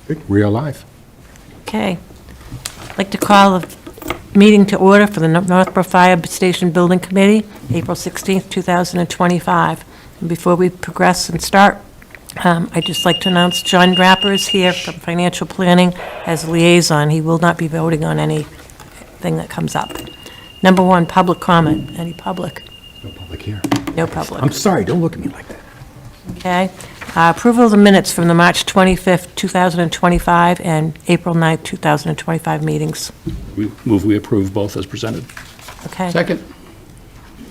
Good. We are live. Okay. I'd like to call a meeting to order for the Northborough Fire Station Building Committee, April 16th, 2025. And before we progress and start, I'd just like to announce John Draper is here from Financial Planning as liaison. He will not be voting on anything that comes up. Number one, public comment. Any public? No public here. No public. I'm sorry, don't look at me like that. Okay. Approval of the minutes from the March 25th, 2025 and April 9th, 2025 meetings. We move we approve both as presented. Okay. Second.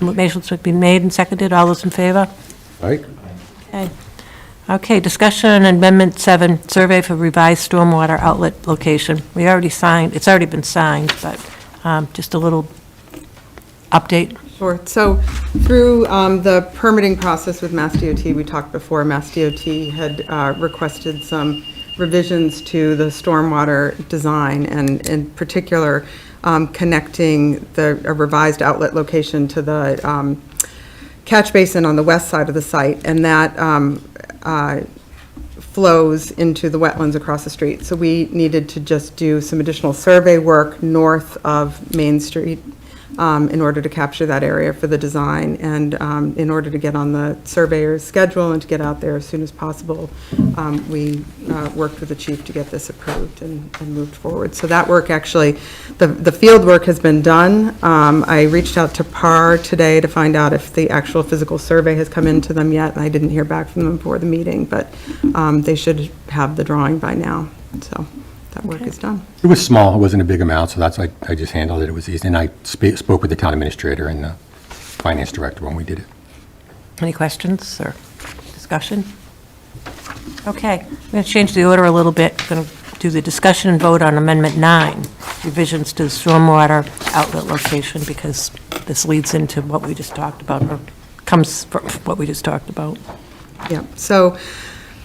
Motion's been made and seconded. All those in favor? Right? Okay. Okay, discussion on Amendment 7, survey for revised stormwater outlet location. We already signed, it's already been signed, but just a little update. Sure. So through the permitting process with Mass DOT, we talked before, Mass DOT had requested some revisions to the stormwater design, and in particular, connecting a revised outlet location to the catch basin on the west side of the site, and that flows into the wetlands across the street. So we needed to just do some additional survey work north of Main Street in order to capture that area for the design, and in order to get on the surveyor's schedule and to get out there as soon as possible, we worked with the chief to get this approved and moved forward. So that work actually, the field work has been done. I reached out to PAR today to find out if the actual physical survey has come into them yet, and I didn't hear back from them before the meeting, but they should have the drawing by now. So that work is done. It was small, it wasn't a big amount, so that's why I just handled it. It was easy, and I spoke with the town administrator and the finance director when we did it. Any questions or discussion? Okay, I'm going to change the order a little bit. Going to do the discussion and vote on Amendment 9, revisions to the stormwater outlet location, because this leads into what we just talked about, or comes from what we just talked about. Yeah, so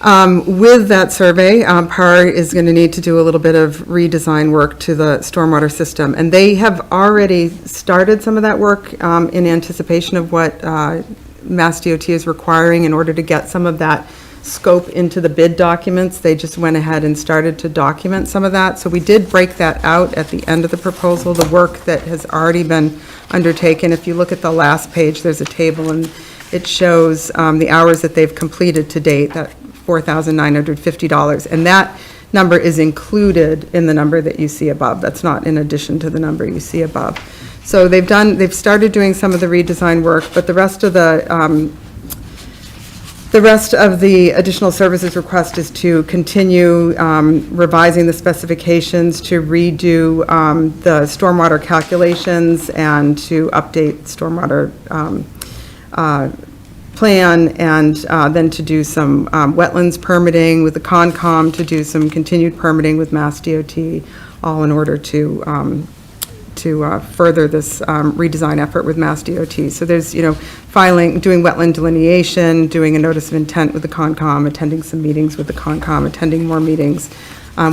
with that survey, PAR is going to need to do a little bit of redesign work to the stormwater system. And they have already started some of that work in anticipation of what Mass DOT is requiring in order to get some of that scope into the bid documents. They just went ahead and started to document some of that. So we did break that out at the end of the proposal, the work that has already been undertaken. If you look at the last page, there's a table, and it shows the hours that they've completed to date, that $4,950, and that number is included in the number that you see above. That's not in addition to the number you see above. So they've started doing some of the redesign work, but the rest of the additional services request is to continue revising the specifications, to redo the stormwater calculations, and to update stormwater plan, and then to do some wetlands permitting with the Concom, to do some continued permitting with Mass DOT, all in order to further this redesign effort with Mass DOT. So there's, filing, doing wetland delineation, doing a notice of intent with the Concom, attending some meetings with the Concom, attending more meetings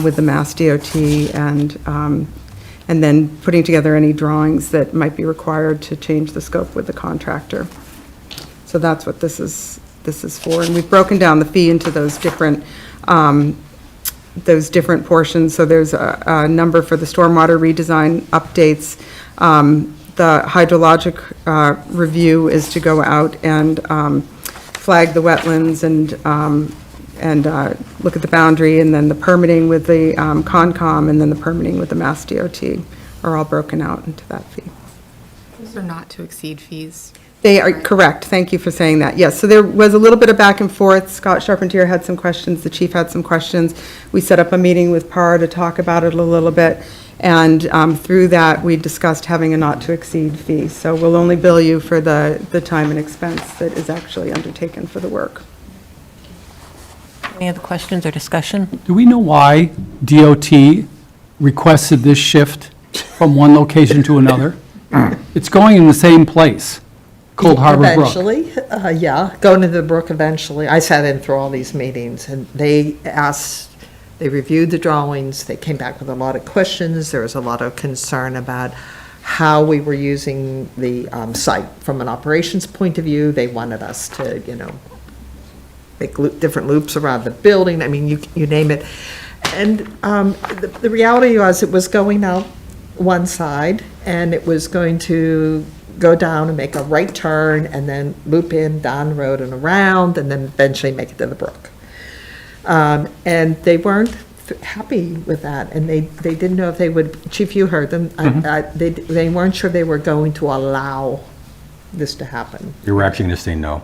with the Mass DOT, and then putting together any drawings that might be required to change the scope with the contractor. So that's what this is for, and we've broken down the fee into those different portions. So there's a number for the stormwater redesign updates. The hydrologic review is to go out and flag the wetlands and look at the boundary, and then the permitting with the Concom, and then the permitting with the Mass DOT are all broken out into that fee. Those are not to exceed fees. They are correct. Thank you for saying that. Yes, so there was a little bit of back and forth. Scott Charpentier had some questions. The chief had some questions. We set up a meeting with PAR to talk about it a little bit. And through that, we discussed having a not-to-exceed fee. So we'll only bill you for the time and expense that is actually undertaken for the work. Any other questions or discussion? Do we know why DOT requested this shift from one location to another? It's going in the same place, Cold Harbor Brook. Eventually, yeah, going to the brook eventually. I sat in through all these meetings, and they reviewed the drawings, they came back with a lot of questions. There was a lot of concern about how we were using the site from an operations point of view. They wanted us to, make different loops around the building. I mean, you name it. And the reality was, it was going out one side, and it was going to go down and make a right turn, and then loop in down the road and around, and then eventually make it to the brook. And they weren't happy with that, and they didn't know if they would, Chief, you heard them, they weren't sure they were going to allow this to happen. You were actually going to say no.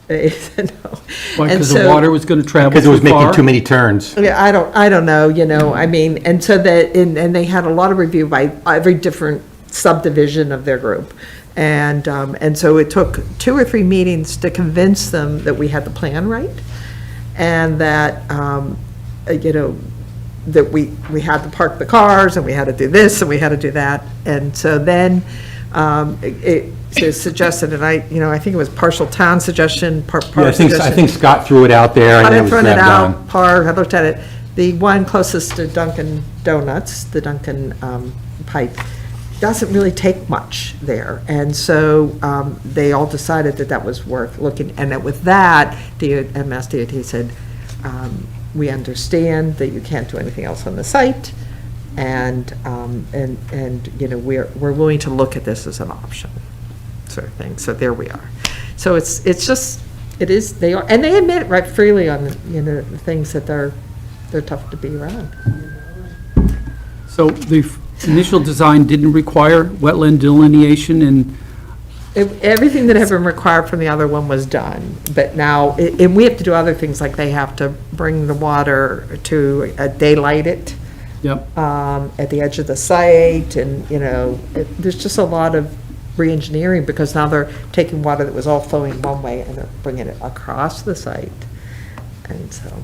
They said no. Why, And because the so- water was going to travel Because it was too far? making too many turns. Yeah, I don't know, I mean, and so that, and they had a lot of review by every different subdivision of their group. And so it took 2 or 3 meetings to convince them that we had the plan right, and that, that we had to park the cars, and we had to do this, and we had to do that. And so then, it suggested, and I think it was partial town suggestion, part Yeah, I suggestion. think Scott threw it out there and I then it had was thrown it grabbed out, down. Par had looked at it. The one closest to Dunkin' Donuts, the Dunkin' pipe, doesn't really take much there. And so they all decided that that was worth looking. And that with that, the Mass DOT said, we understand that you can't do anything else on the site. And we're willing to look at this as an option, sort of thing. So there we are. So it's just, it is, they are, and they admit right freely on, the things that they're tough to be around. So the initial design didn't require wetland delineation and, Everything that had been required from the other one was done, but now, and we have to do other things, like they have to bring the water to daylight it yep, at the edge of the site, and, there's just a lot of re-engineering, because now they're taking water that was all flowing one way and they're bringing it across the site, and so.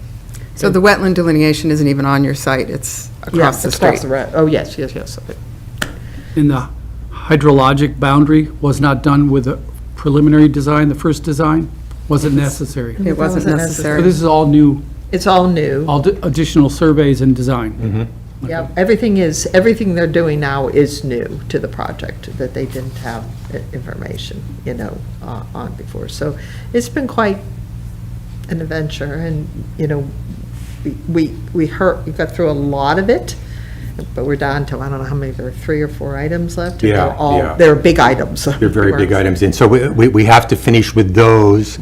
So the wetland delineation isn't even on your site, it's across the street. road. Oh, yes. and the hydrologic boundary was not done with the preliminary design, the first design? Wasn't necessary? It wasn't So necessary. this is all new, It's all new. all additional surveys and design? Yeah, everything they're doing now is new to the project, that they didn't have information, on before. So it's been quite an adventure, and, we got through a lot of it, but we're down to, I don't know how many, there are 3 or 4 items left. and Yeah. They're big items. They're very big items, and so we have to finish with those.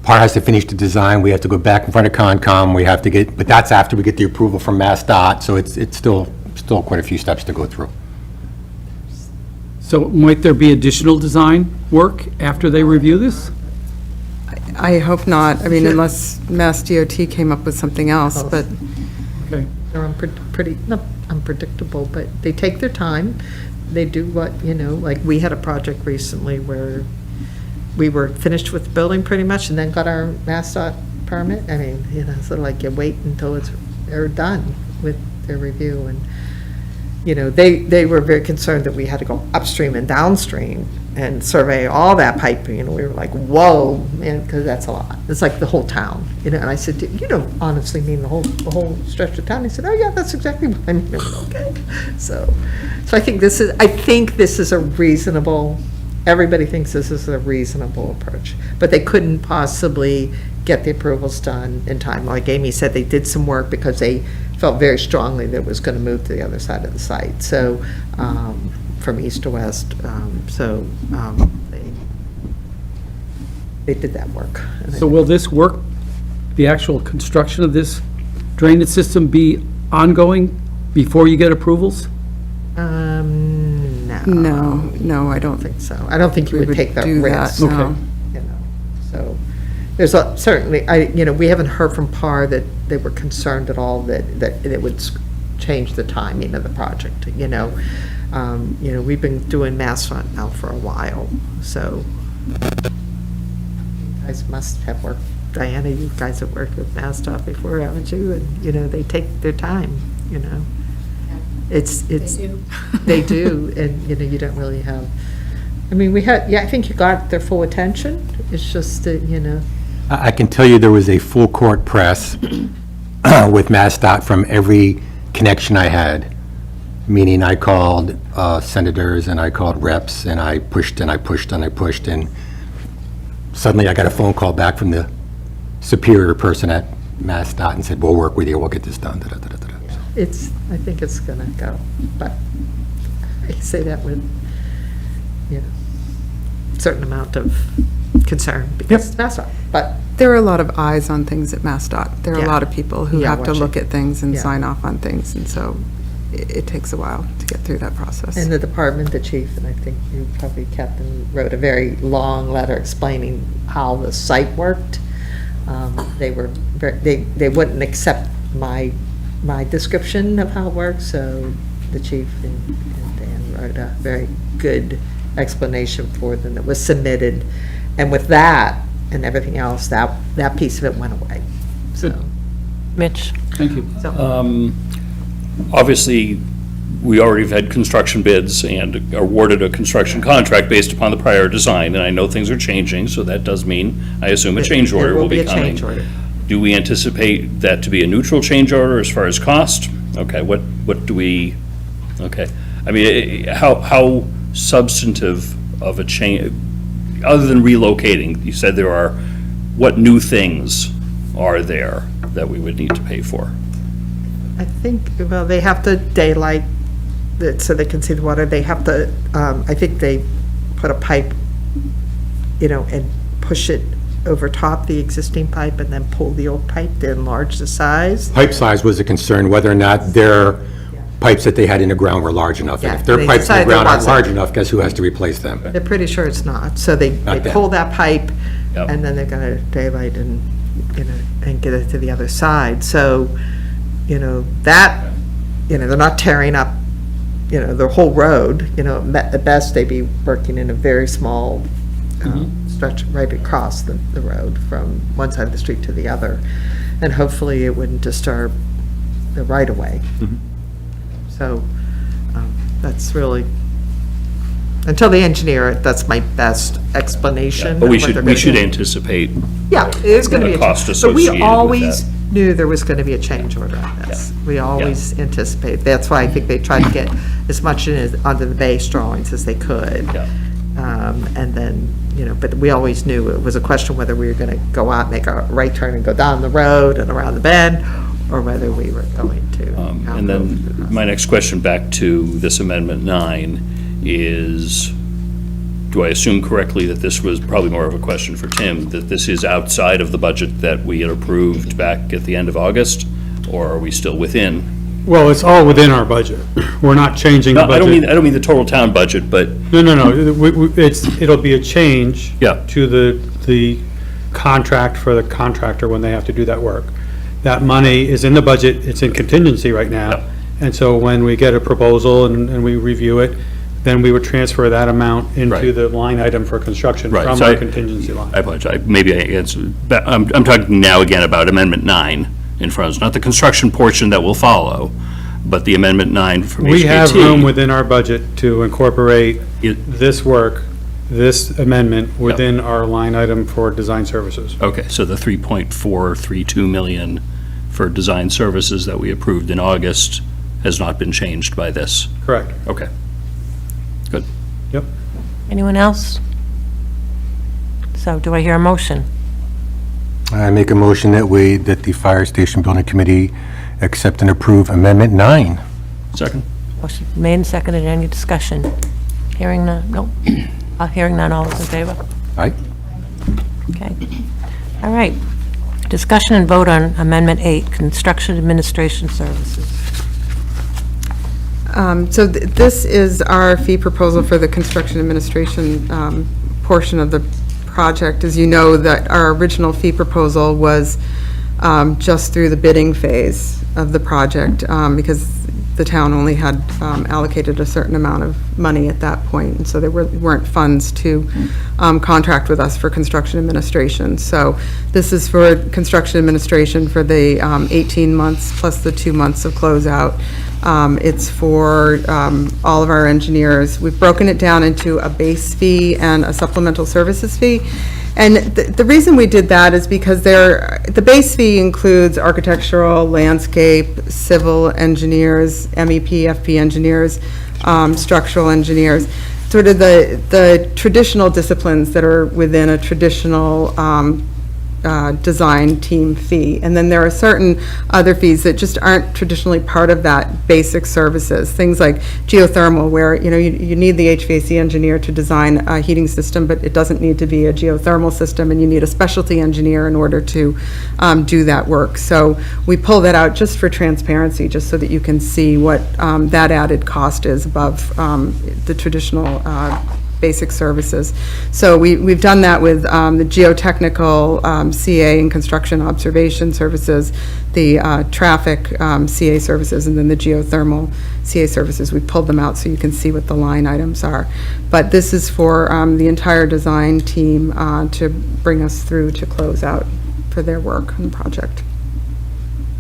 Par has to finish the design, we have to go back in front of Concom, we have to get, but that's after we get the approval from MassDOT, so it's still quite a few steps to go through. So might there be additional design work after they review this? I hope not, I mean, unless Mass DOT came up with something else, but Okay. They're pretty, not unpredictable, but they take their time. They do what, like we had a project recently where we were finished with the building pretty much, and then got our MassDOT permit. I mean, sort of like you wait until they're done with their review. And, they were very concerned that we had to go upstream and downstream and survey all that piping. And we were like, whoa, man, because that's a lot. It's like the whole town, And I said, you don't honestly mean the whole stretch of town? He said, oh yeah, that's exactly what I mean. I went, okay. So I think this is a reasonable, everybody thinks this is a reasonable approach, but they couldn't possibly get the approvals done in time. Like Amy said, they did some work because they felt very strongly that it was going to move to the other side of the site, so, from east to west, they did that work. So will this work, the actual construction of this drainage system be ongoing before you get approvals? no, I don't think think so. I don't think you we would take that do that, risk. no. So, there's certainly, we haven't heard from PAR that they were concerned at all that it would change the timing of the project, we've been doing MassDOT now for a while, so. You guys must have worked, Diana, you guys have worked with MassDOT before, haven't you? And, they take their time, It's, They do. they do, and, you don't really have, I mean, I think you got their full attention, it's just that, I can tell you there was a full court press with MassDOT from every connection I had, meaning I called senators and I called reps and I pushed and I pushed and I pushed, and suddenly I got a phone call back from the superior person at MassDOT and said, we'll work with you, we'll get this done. Da, da, da, da, da. I think it's gonna go, but I say that with, certain amount of concern because it's MassDOT, but There are a lot of eyes on things at MassDOT. There are a Yeah. lot of people who Yeah, have to watching. look at things and Yeah. sign off on things, and so it takes a while to get through that process. in the department, the chief, and I think you probably, Captain, wrote a very long letter explaining how the site worked. They were, they wouldn't accept my description of how it works, so the chief and Dan wrote a very good explanation for them that was submitted. And with that and everything else, that piece of it went away. So, Mitch? Thank you. Obviously, we already have had construction bids and awarded a construction contract based upon the prior design, and I know things are changing, so that does mean, I assume, a change There order will be a coming. change order. Do we anticipate that to be a neutral change order as far as cost? Okay, what do we, okay. I mean, how substantive of a change, other than relocating, you said there are, what new things are there that we would need to pay for? I think, well, they have to daylight it so they can see the water. They have to, I think they put a pipe, and push it over top the existing pipe and then pull the old pipe to enlarge the size. Pipe size was a concern, whether or not their pipes that they had in the ground were large enough. And Yeah, if their they pipes in the decided there ground aren't wasn't. large enough, guess who has to replace them? They're pretty sure it's not. So they Not them. pull that pipe Yep. and then they're gonna daylight and, and get it to the other side. So, that, they're not tearing up, the whole road, at best they'd be working in a very small stretch right across the road from one side of the street to the other. And hopefully it wouldn't disturb the right-of-way. So, that's really, until they engineer it, that's my best explanation. But we of what should, they're we gonna should do. anticipate, Yeah, there's going to be the a cost change. But associated we with always that. knew there was going to be a change order on this. We always anticipate. That's why I think they tried to get as much in as, under the base drawings as they could. Yeah. And then, but we always knew it was a question whether we were going to go out, make a right turn and go down the road and around the bend, or whether we were going to. and then my next question back to this Amendment 9 is, do I assume correctly that this was probably more of a question for Tim, that this is outside of the budget that we had approved back at the end of August, or are we still within? Well, it's all within our budget. We're not changing the No, I don't mean budget. the total town budget, but, No. It'll be a change Yeah. to the contract for the contractor when they have to do that work. That money is in the budget, it's in contingency right Yeah. now. And so when we get a proposal and we review it, then we would transfer that amount into Right. the line item for construction Right, from so our contingency line. I apologize, maybe I answered, but I'm talking now again about Amendment 9 in front of us, not the construction portion that will follow, but the Amendment 9 from HKT. We have room within our budget to incorporate It- this work, this amendment, within our line item for design services. Okay, so the 3.432 million for design services that we approved in August has not been changed by this? Correct. Okay. Good. Yep. Anyone else? So do I hear a motion? I make a motion that the Fire Station Building Committee accept and approve Amendment 9. Second? Motion made and seconded. Any discussion? Hearing none, nope. Hearing none, all those in favor? Aye? Okay. All right. Discussion and vote on Amendment 8, Construction Administration Services. So this is our fee proposal for the construction administration portion of the project. As you know, that our original fee proposal was just through the bidding phase of the project, because the town only had allocated a certain amount of money at that point, and so there weren't funds to contract with us for construction administration. So this is for construction administration for the 18 months plus the 2 months of closeout. It's for all of our engineers. We've broken it down into a base fee and a supplemental services fee. And the reason we did that is because the base fee includes architectural, landscape, civil engineers, MEP, FP engineers, structural engineers, sort of the traditional disciplines that are within a traditional design team fee. And then there are certain other fees that just aren't traditionally part of that basic services. Things like geothermal, where, you need the HVAC engineer to design a heating system, but it doesn't need to be a geothermal system, and you need a specialty engineer in order to do that work. So we pull that out just for transparency, just so that you can see what that added cost is above the traditional basic services. So we've done that with the geotechnical CA and construction observation services, the traffic CA services, and then the geothermal CA services. We pulled them out so you can see what the line items are. But this is for the entire design team to bring us through to close out for their work on the project.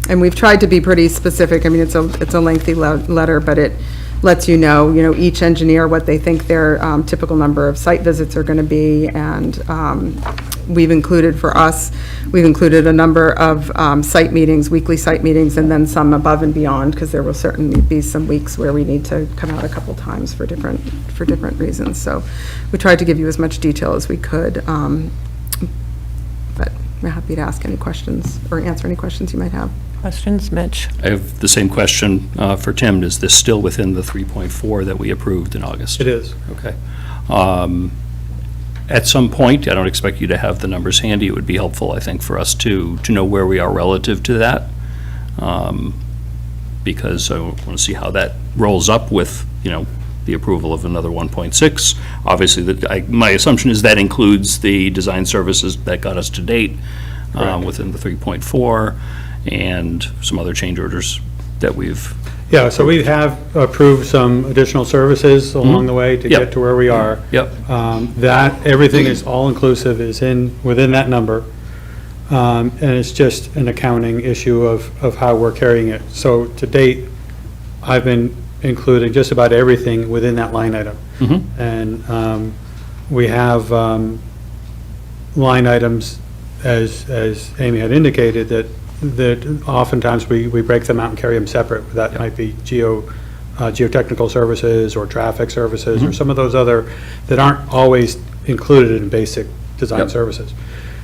And we've tried to be pretty specific. I mean, it's a lengthy letter, but it lets you know, each engineer, what they think their typical number of site visits are going to be. And we've included a number of site meetings, weekly site meetings, and then some above and beyond, because there will certainly be some weeks where we need to come out a couple times for different reasons. So we tried to give you as much detail as we could. But I'm happy to ask any questions or answer any questions you might have. Questions, Mitch? I have the same question for Tim. Is this still within the 3.4 that we approved in August? It is. Okay. At some point, I don't expect you to have the numbers handy. It would be helpful, I think, for us to know where we are relative to that, because I want to see how that rolls up with, the approval of another 1.6. Obviously, my assumption is that includes the design services that got us to date within the 3.4, and some other change orders that we've. Yeah, so we have approved some additional services along the way to Yep. get to where we are. Yep. That, everything is all-inclusive, is within that number. And it's just an accounting issue of how we're carrying it. So to date, I've been including just about everything within that line item. And we have line items, as Amy had indicated, that oftentimes we break them out and carry them separate. That might be geotechnical services or traffic services or some of those other that aren't always included in basic design services.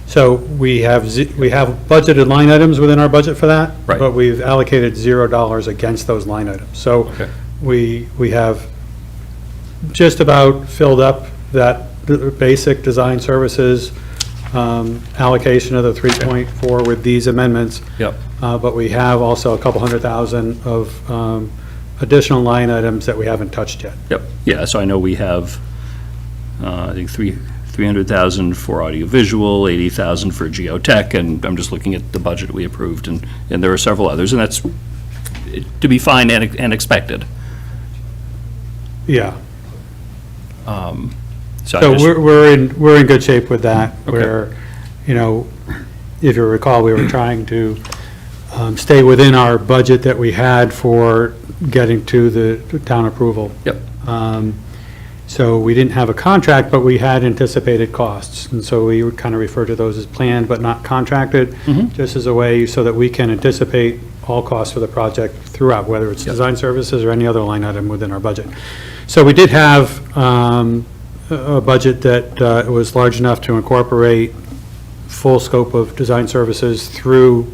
So we have budgeted line items within our budget for that, Right. but we've allocated $0 against those line items. So we have just about filled up that basic design services allocation of the 3.4 with these amendments. Yep. But we have also a couple $100,000 of additional line items that we haven't touched yet. Yep. Yeah, so I know we have, I think, 300,000 for audiovisual, 80,000 for geotech, and I'm just looking at the budget we approved, and there are several others, and that's to be fine and expected. Yeah. So I So just- we're in good shape with that, Okay. where, if you recall, we were trying to stay within our budget that we had for getting to the town approval. Yep. So we didn't have a contract, but we had anticipated costs. And so we would kind of refer to those as planned but not contracted, just as a way so that we can anticipate all costs for the project throughout, whether it's design services or any other line item within our budget. So we did have a budget that was large enough to incorporate full scope of design services through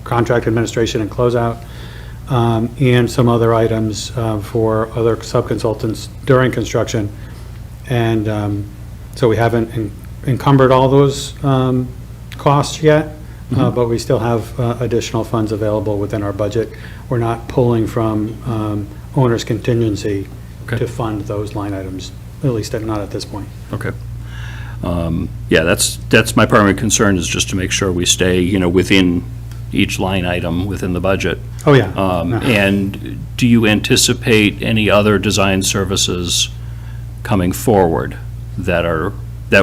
contract administration and closeout, and some other items for other sub-consultants during construction. And so we haven't encumbered all those costs yet, but we still have additional funds available within our budget. We're not pulling from owner's contingency Okay. to fund those line items, at least not at this point. Okay. Yeah, that's my primary concern, is just to make sure we stay, within each line item within the budget. Oh, yeah. And do you anticipate any other design services coming forward that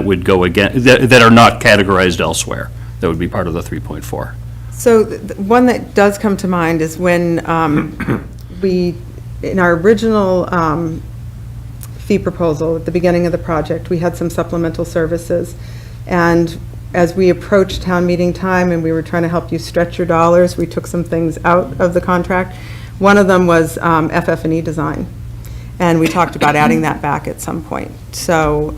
would go again, that are not categorized elsewhere, that would be part of the 3.4? So one that does come to mind is when in our original fee proposal at the beginning of the project, we had some supplemental services. And as we approached town meeting time and we were trying to help you stretch your dollars, we took some things out of the contract. One of them was FF&E design. And we talked about adding that back at some point. So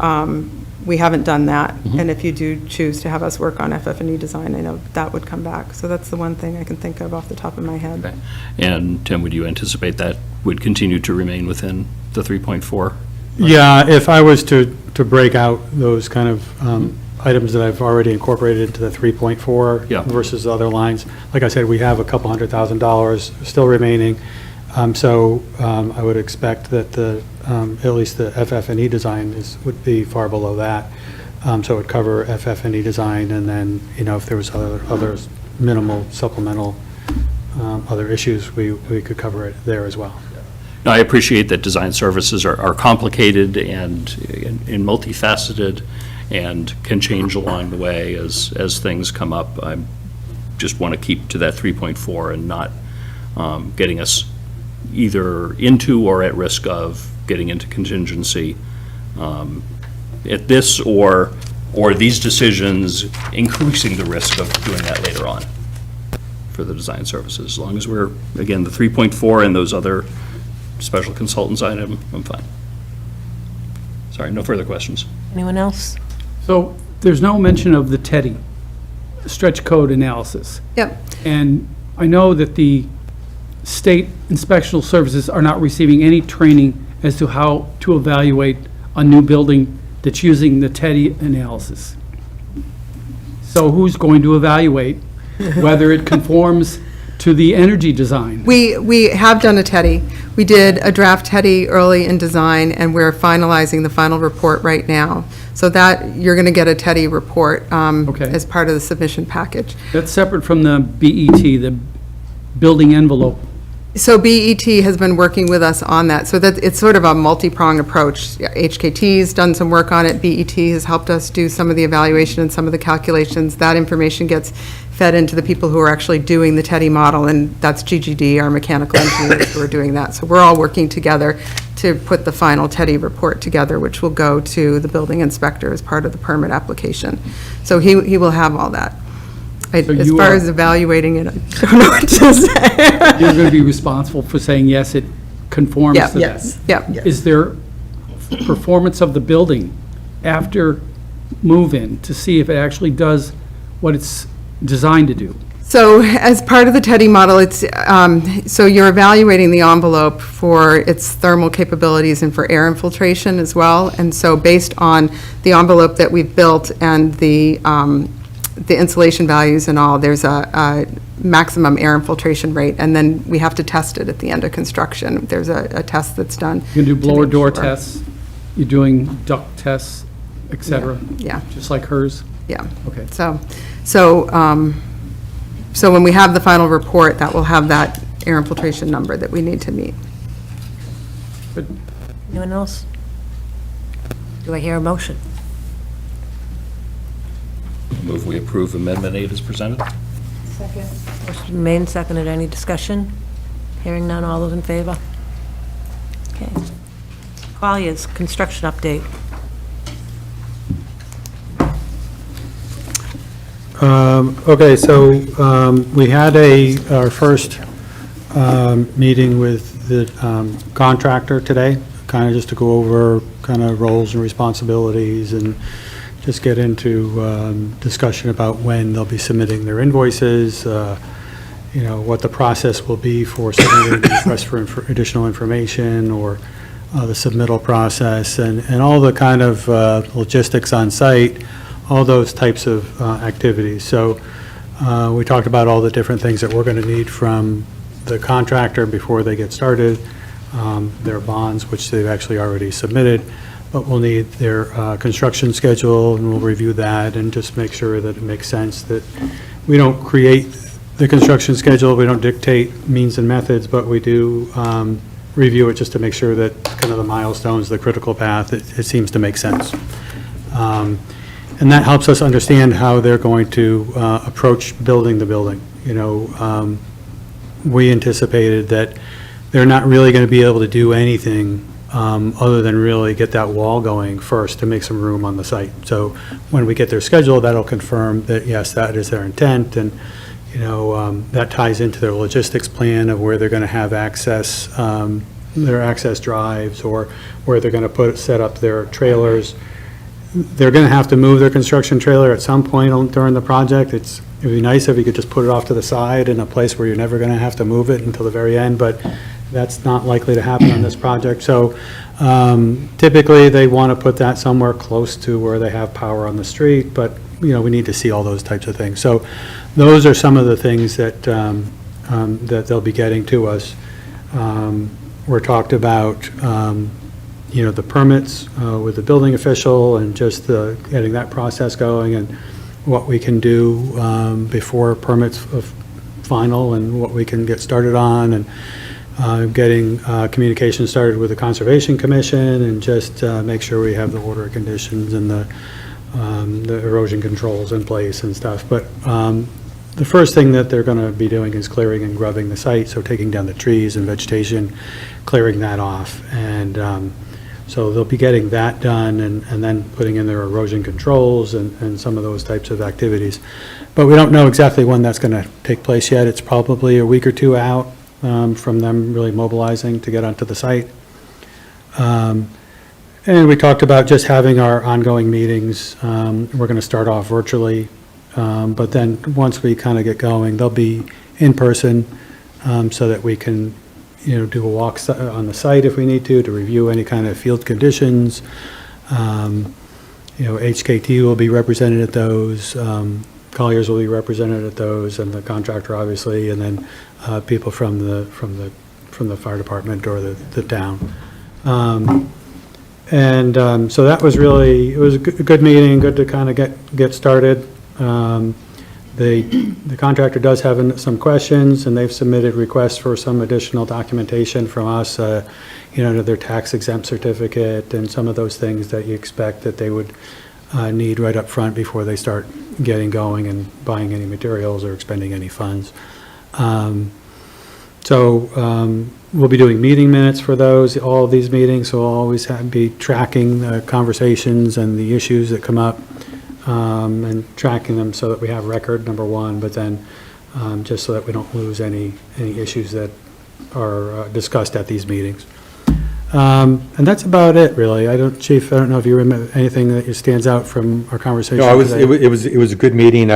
we haven't done that. And if you do choose to have us work on FF&E design, I know that would come back. So that's the one thing I can think of off the top of my head. Okay. And Tim, would you anticipate that would continue to remain within the 3.4? Yeah, if I was to break out those kind of items that I've already incorporated into the 3.4 Yeah. versus other lines, like I said, we have a couple $100,000 still remaining. So I would expect that at least the FF&E design would be far below that. So it would cover FF&E design, and then, if there was other minimal supplemental other issues, we could cover it there as well. Now, I appreciate that design services are complicated and multifaceted and can change along the way as things come up. I just want to keep to that 3.4 and not getting us either into or at risk of getting into contingency at this or these decisions increasing the risk of doing that later on for the design services. As long as we're, again, the 3.4 and those other special consultants item, I'm fine. Sorry, no further questions. Anyone else? So there's no mention of the TEDI, stretch code analysis. Yep. And I know that the state inspectional services are not receiving any training as to how to evaluate a new building that's using the TEDI analysis. So who's going to evaluate whether it conforms to the energy design? We have done a TEDI. We did a draft TEDI early in design, and we're finalizing the final report right now. So that, you're going to get a TEDI report Okay. as part of the submission package. That's separate from the BET, the building envelope. So BET has been working with us on that, so that it's sort of a multi-pronged approach. HKT's done some work on it, BET has helped us do some of the evaluation and some of the calculations. That information gets fed into the people who are actually doing the TEDI model, and that's GGD, our mechanical engineers who are doing that. So we're all working together to put the final TEDI report together, which will go to the building inspector as part of the permit application. So he will have all that. So As you far are- as evaluating it, I don't know what to say. You're going to be responsible for saying, yes, it conforms Yeah, to that. Yes. Yeah. Is there performance of the building after move-in to see if it actually does what it's designed to do? So as part of the TEDI model, it's, so you're evaluating the envelope for its thermal capabilities and for air infiltration as well. And so based on the envelope that we've built and the insulation values and all, there's a maximum air infiltration rate, and then we have to test it at the end of construction. There's a test that's done. You can do to blower make door sure. tests, you're doing duct tests, et cetera, Yeah, just like hers? yeah. Okay. So when we have the final report, that will have that air infiltration number that we need to meet. Anyone else? Do I hear a motion? Move we approve Amendment 8 as presented. Motion made and seconded. Any discussion? Hearing none. All those in favor? Okay. Qualia's construction update. Okay, so we had our first meeting with the contractor today, kind of just to go over kind of roles and responsibilities and just get into discussion about when they'll be submitting their invoices, what the process will be for submitting the request for additional information or the submittal process and all the kind of logistics on site, all those types of activities. So we talked about all the different things that we're going to need from the contractor before they get started, their bonds, which they've actually already submitted, but we'll need their construction schedule, and we'll review that and just make sure that it makes sense, that we don't create the construction schedule, we don't dictate means and methods, but we do review it just to make sure that kind of the milestones, the critical path, it seems to make sense. And that helps us understand how they're going to approach building the building. We anticipated that they're not really going to be able to do anything other than really get that wall going first to make some room on the site. So when we get their schedule, that'll confirm that, yes, that is their intent, and that ties into their logistics plan of where they're going to have access, their access drives, or where they're going to set up their trailers. they're going to have to move their construction trailer at some point during the project. It would be nice if you could just put it off to the side in a place where you're never going to have to move it until the very end, but that's not likely to happen on this project. So typically, they want to put that somewhere close to where they have power on the street, but, we need to see all those types of things. So those are some of the things that, that they'll be getting to us. We're talked about, the permits with the building official and just getting that process going and what we can do before permits are final and what we can get started on, and getting communication started with the Conservation Commission, and just make sure we have the order conditions and the erosion controls in place and stuff. But the first thing that they're going to be doing is clearing and grubbing the site, so taking down the trees and vegetation, clearing that off. And so they'll be getting that done, and then putting in their erosion controls and some of those types of activities. But we don't know exactly when that's going to take place yet. It's probably a week or two out from them really mobilizing to get onto the site. And we talked about just having our ongoing meetings. We're going to start off virtually, but then once we kind of get going, they'll be in person, so that we can, do a walk on the site if we need to review any kind of field conditions. HKT will be represented at those, Colliers will be represented at those, and the contractor, obviously, and then people from the fire department or the town. So that was really, it was a good meeting, good to kind of get started. The contractor does have some questions, and they've submitted requests for some additional documentation from us, their tax exempt certificate and some of those things that you expect that they would need right up front before they start getting going and buying any materials or expending any funds. We'll be doing meeting minutes for all of these meetings, so we'll always be tracking the conversations and the issues that come up, and tracking them so that we have record, number one, but then just so that we don't lose any issues that are discussed at these meetings. And that's about it, really. Chief, I don't know if you remember anything that stands out from our conversation today. It was a good meeting.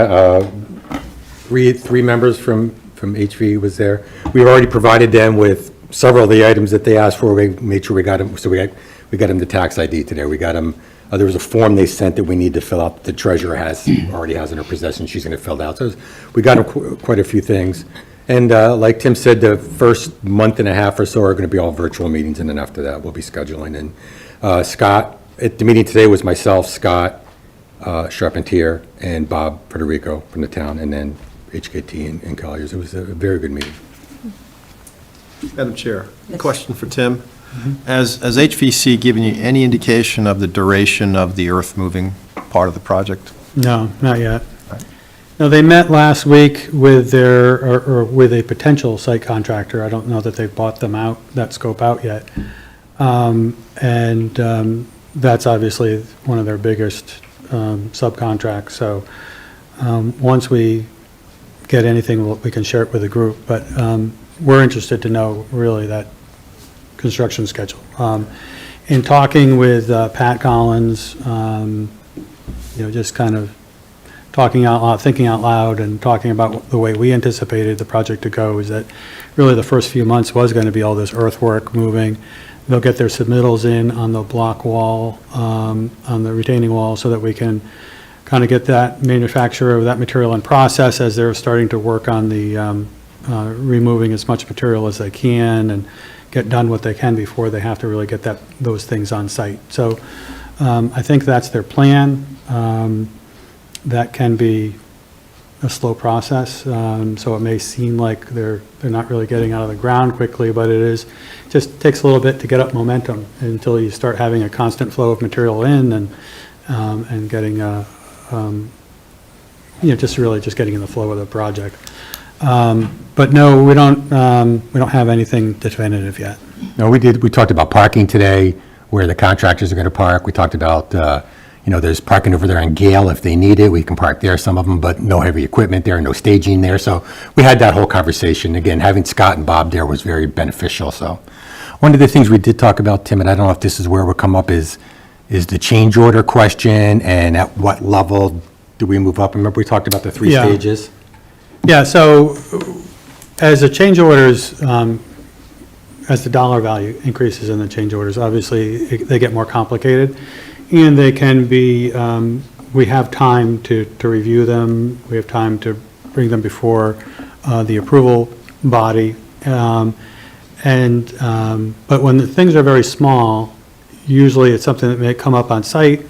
Three members from HV was there. We've already provided them with several of the items that they asked for. We made sure we got them, so we got them the tax ID today. We got them, there was a form they sent that we need to fill out. The treasurer already has in her possession. She's going to fill it out. So we got them quite a few things. And like Tim said, the first month and a half or so are going to be all virtual meetings, and then after that, we'll be scheduling. And Scott, at the meeting today was myself, Scott Charpentier, and Bob Federico from the town, and then HKT and Colliers. It was a very good meeting. Madam Chair, question for Tim. Has HVC given you any indication of the duration of the earth-moving part of the project? No, not yet. No, they met last week with with a potential site contractor. I don't know that they've bought that scope out yet. That's obviously one of their biggest subcontracts. So once we get anything, we can share it with the group. But we're interested to know really that construction schedule. In talking with Pat Collins, just kind of talking out loud, thinking out loud, and talking about the way we anticipated the project to go, is that really the first few months was going to be all this earthwork moving. They'll get their submittals in on the block wall, on the retaining wall, so that we can kind of get that manufacturer of that material in process as they're starting to work on the removing as much material as they can and get done what they can before they have to really get those things on site. So I think that's their plan. That can be a slow process, so it may seem like they're not really getting out of the ground quickly, but just takes a little bit to get up momentum until you start having a constant flow of material in and getting just getting in the flow of the project. But no, we don't have anything definitive yet. No, we talked about parking today, where the contractors are going to park. We talked about there's parking over there on Gale if they need it. We can park there, some of them, but no heavy equipment there, no staging there. So we had that whole conversation. Again, having Scott and Bob there was very beneficial. So one of the things we did talk about, Tim, and I don't know if this is where we'll come up, is is the change order question, and at what level do we move up? Remember, we talked about the three Yeah. stages? Yeah, so as the change orders, as the dollar value increases in the change orders, obviously, they get more complicated, and they can be, we have time to review them, we have time to bring them before the approval body. But when the things are very small, usually it's something that may come up on site.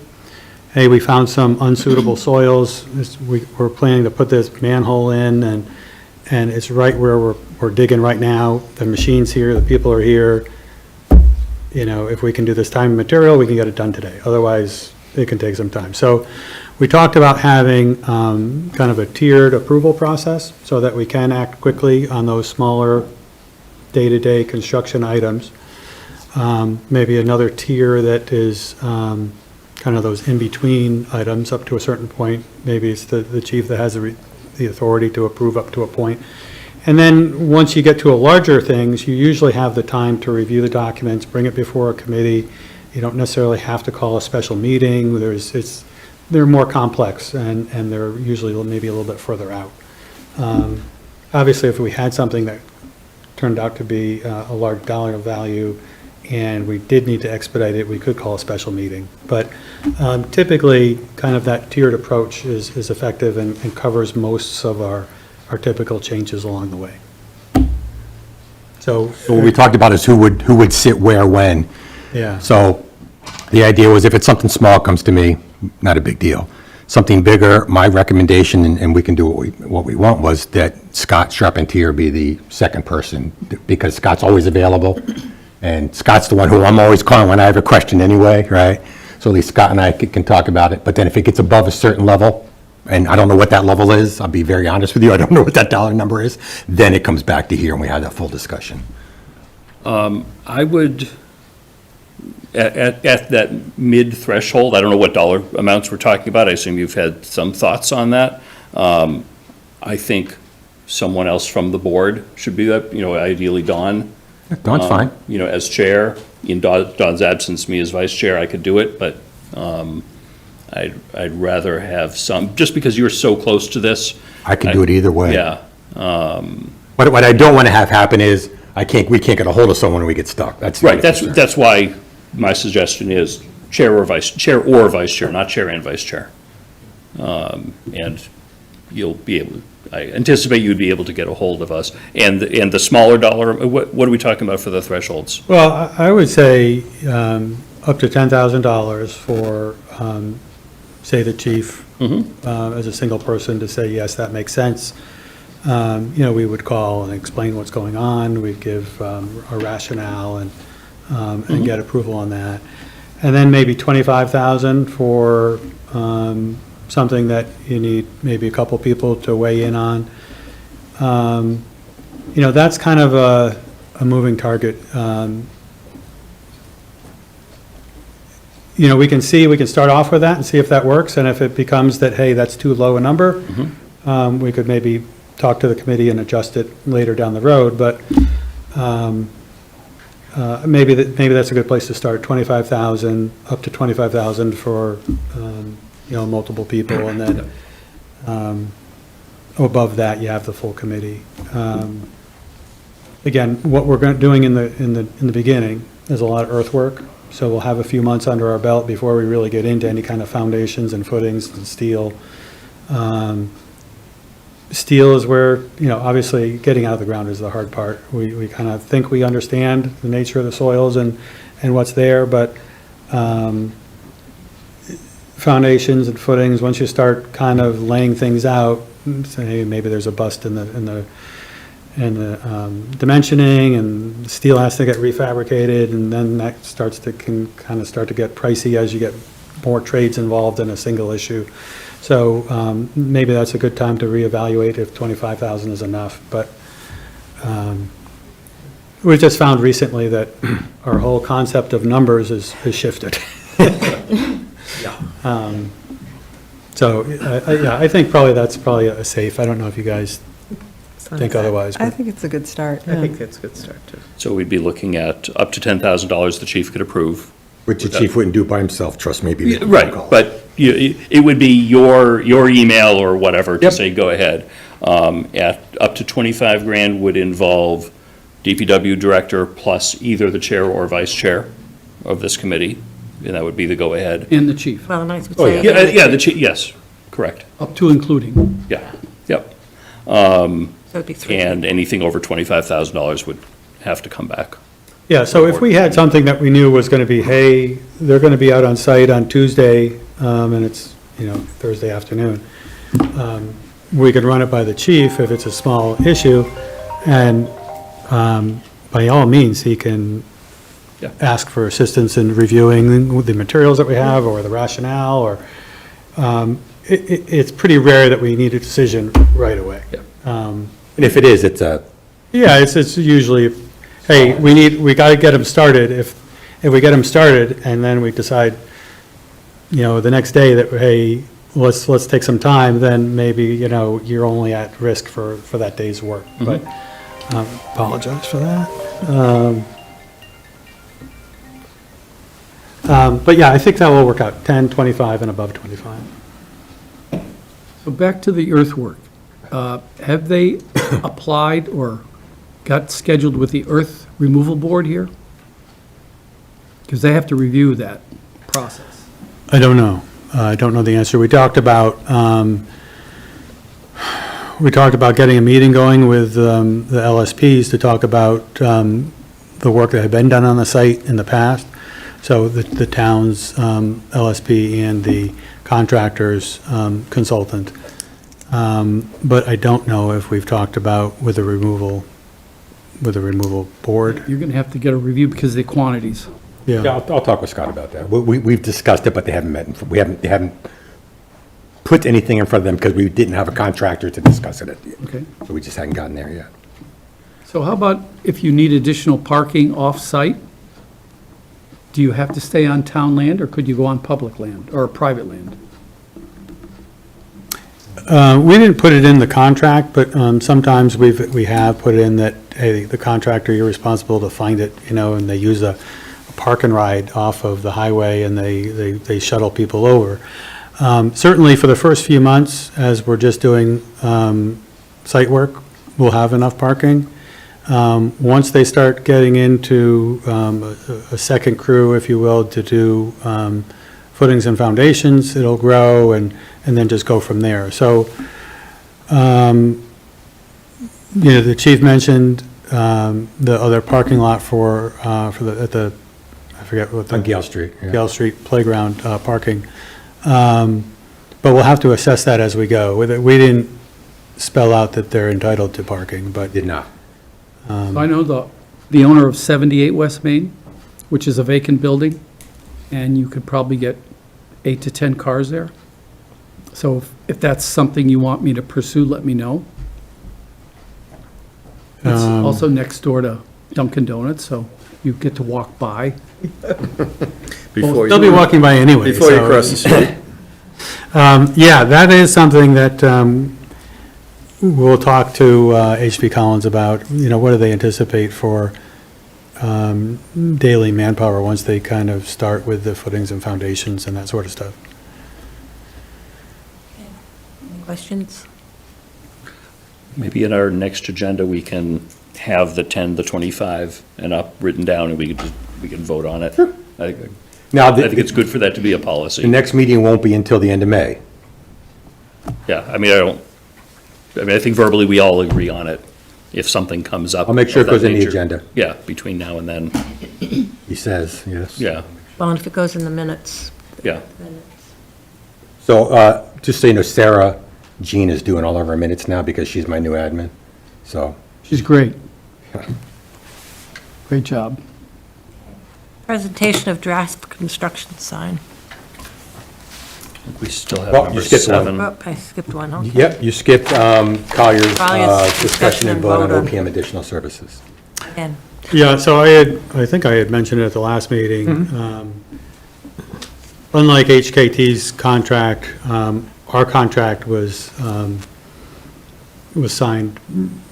Hey, we found some unsuitable soils, we're planning to put this manhole in, and it's right where we're digging right now. The machine's here, the people are here. You know, if we can do this time and material, we can get it done today. Otherwise, it can take some time. So we talked about having kind of a tiered approval process so that we can act quickly on those smaller day-to-day construction items. Maybe another tier that is kind of those in-between items up to a certain point. Maybe it's the chief that has the authority to approve up to a point. And then, once you get to a larger things, you usually have the time to review the documents, bring it before a committee. You don't necessarily have to call a special meeting. They're more complex, and they're usually maybe a little bit further out. Obviously, if we had something that turned out to be a large dollar value, and we did need to expedite it, we could call a special meeting. But typically, kind of that tiered approach is effective and covers most of our typical changes along the way. So What we talked about is who would sit where, when. yeah. So the idea was if it's something small comes to me, not a big deal. Something bigger, my recommendation, and we can do what we want, was that Scott Charpentier be the second person, because Scott's always available, and Scott's the one who I'm always calling when I have a question anyway, right? So at least Scott and I can talk about it, but then if it gets above a certain level, and I don't know what that level is, I'll be very honest with you, I don't know what that dollar number is, then it comes back to here and we have that full discussion. I would, at that mid-threshold, I don't know what dollar amounts we're talking about, I assume you've had some thoughts on that. I think someone else from the board should be that, ideally Dawn. Dawn's fine. As chair. In Dawn's absence, me as vice chair, I could do it, but I'd rather have some, just because you're so close to this. I could do it either way. Yeah. What I don't want to have happen is, we can't get a hold of someone and we get stuck. That's the Right, other concern. that's why my suggestion is chair or vice chair, not chair and vice chair. And you'll be able, I anticipate you'd be able to get a hold of us. And the smaller dollar, what are we talking about for the thresholds? Well, I would say up to $10,000 for, say, the chief, as a single person to say, yes, that makes sense. We would call and explain what's going on. We'd give a rationale and get approval on that. And then maybe $25,000 for something that you need maybe a couple people to weigh in on. That's kind of a moving target. We can start off with that and see if that works, and if it becomes that, hey, that's too low a number, we could maybe talk to the committee and adjust it later down the road, but maybe that's a good place to start, 25,000, up to 25,000 for, multiple people, and then above that, you have the full committee. Again, what we're doing in the beginning is a lot of earthwork, so we'll have a few months under our belt before we really get into any kind of foundations and footings and steel. Steel is where, obviously getting out of the ground is the hard part. We kind of think we understand the nature of the soils and what's there, but foundations and footings, once you start kind of laying things out, say maybe there's a bust in the dimensioning, and the steel has to get refabricated, and then that can kind of start to get pricey as you get more trades involved in a single issue. So maybe that's a good time to reevaluate if 25,000 is enough. But we just found recently that our whole concept of numbers has shifted. I think that's probably a safe. I don't know if you guys think otherwise. I But think it's a good start. I think that's a good start, too. So we'd be looking at up to $10,000 the chief could approve. Which the chief wouldn't do by himself, trust me. He'd be making phone Right, calls. but it would be your email or whatever to Yep. say, go ahead. At up to 25 grand would involve DPW director plus either the chair or vice chair of this committee, and that would be the go-ahead. And the chief, Well, and I would Oh, say. Yeah, yes, correct, up to including. yeah, yep. So it'd be three. And anything over $25,000 would have to come back. Yeah, so if we had something that we knew was going to be, hey, they're going to be out on site on Tuesday, and it's, Thursday afternoon, we could run it by the chief if it's a small issue, and by all means, he can Yeah. ask for assistance in reviewing the materials that we have, or the rationale, or, it's pretty rare that we need a decision right away. Yeah. And if it is, it's a, Yeah, it's usually, hey, we got to get them started. If we get them started and then we decide, the next day that, hey, let's take some time, then maybe, you're only at risk for that day's work. But apologize for that. But yeah, I think that will work out, 10, 25, and above 25. So back to the earthwork. Have they applied or got scheduled with the earth removal board here? Because they have to review that process. I don't know. I don't know the answer. We talked about getting a meeting going with the LSPs to talk about the work that had been done on the site in the past. So the town's LSP and the contractor's consultant. But I don't know if we've talked about with the removal board. You're going to have to get a review because of the quantities. yeah, I'll talk with Scott about that. We've discussed it, but they haven't met, they haven't put anything in front of them because we didn't have a contractor to discuss it. Okay. So we just hadn't gotten there yet. So how about if you need additional parking off-site? Do you have to stay on town land, or could you go on public land or private land? We didn't put it in the contract, but sometimes we have put it in that, hey, the contractor, you're responsible to find it, and they use a park and ride off of the highway, and they shuttle people over. Certainly for the first few months, as we're just doing site work, we'll have enough parking. Once they start getting into a second crew, if you will, to do footings and foundations, it'll grow and then just go from there. So, the chief mentioned the other parking lot I forget what the. On Gale Street. yeah. Gale Street Playground parking. But we'll have to assess that as we go. We didn't spell out that they're entitled to parking, but. Did not. I know the owner of 78 West Main, which is a vacant building, and you could probably get 8 to 10 cars there. So if that's something you want me to pursue, let me know. It's also next door to Dunkin' Donuts, so you get to walk by. Before They'll be walking by anyway. Before you so- cross the street. Yeah, that is something that we'll talk to H.P. Collins about, what do they anticipate for daily manpower once they kind of start with the footings and foundations and that sort of stuff. Any questions? Maybe in our next agenda, we can have the 10, the 25 and up written down, and we can vote on it. I Now, think it's good for that to be a the policy. next meeting won't be until the end of May. Yeah, I think verbally we all agree on it. If something comes up. I'll make sure it of that goes in the nature. agenda. Yeah, between now and then, He says, yes. yeah, Well, and if it goes in the minutes, yeah. then it's. So, just so you know, Sarah Jean is doing all of our minutes now because she's my new admin, so. She's great. Great job. Presentation of draft construction sign. We still have Well, you number skipped one. 7. Oh, I skipped one, okay. Yep, you skipped Collier's Collier's discussion and vote on on- OPM additional services. And Yeah, so I think I had mentioned it at the last meeting. Unlike HKT's contract, our contract was signed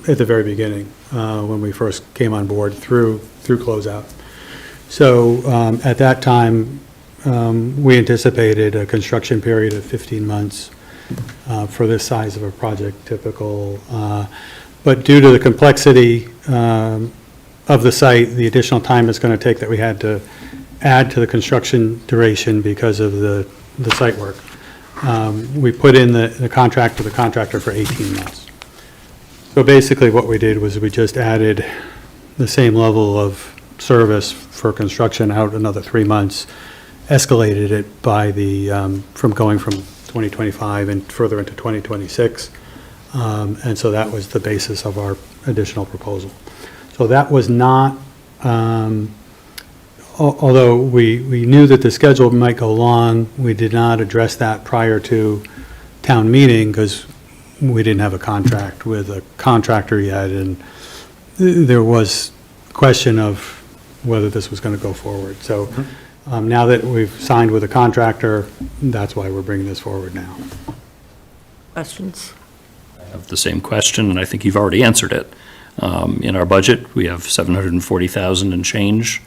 at the very beginning, when we first came on board through closeout. So at that time, we anticipated a construction period of 15 months for this size of a project, typical. But due to the complexity of the site, the additional time it's going to take that we had to add to the construction duration because of the site work, we put in the contract to the contractor for 18 months. So basically what we did was we just added the same level of service for construction out another 3 months, escalated it by from going from 2025 and further into 2026. And so that was the basis of our additional proposal. So that was not, although we knew that the schedule might go long, we did not address that prior to town meeting because we didn't have a contract with a contractor yet, and there was question of whether this was going to go forward. So now that we've signed with a contractor, that's why we're bringing this forward now. Questions? I have the same question, and I think you've already answered it. In our budget, we have $740,000 and change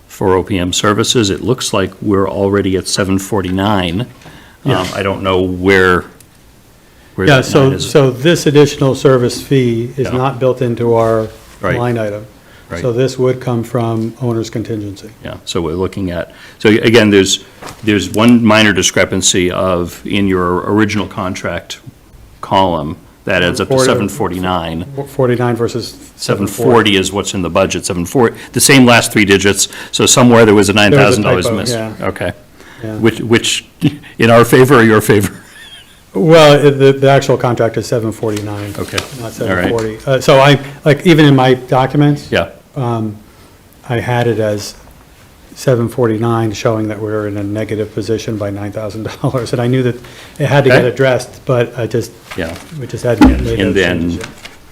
for OPM services. It looks like we're already at $749. Yes. I don't know where Yeah, that line is. so this additional service fee is Yeah. not built into our Right. line item. Right. So this would come from owner's contingency. Yeah, so we're looking at, so again, there's one minor discrepancy in your original contract column that adds up to 749. 49 versus 740 is what's in the budget, 740, the same last three digits, so somewhere there was a $9,000 typo, missed. yeah. Okay. Yeah. Which, in our favor or your favor? Well, the actual contract is 749. Okay. Not All right. 740. So even in my documents, Yeah, I had it as 749, showing that we're in a negative position by $9,000. And I knew that it had to get Okay. addressed, but yeah. we just hadn't made And those changes then,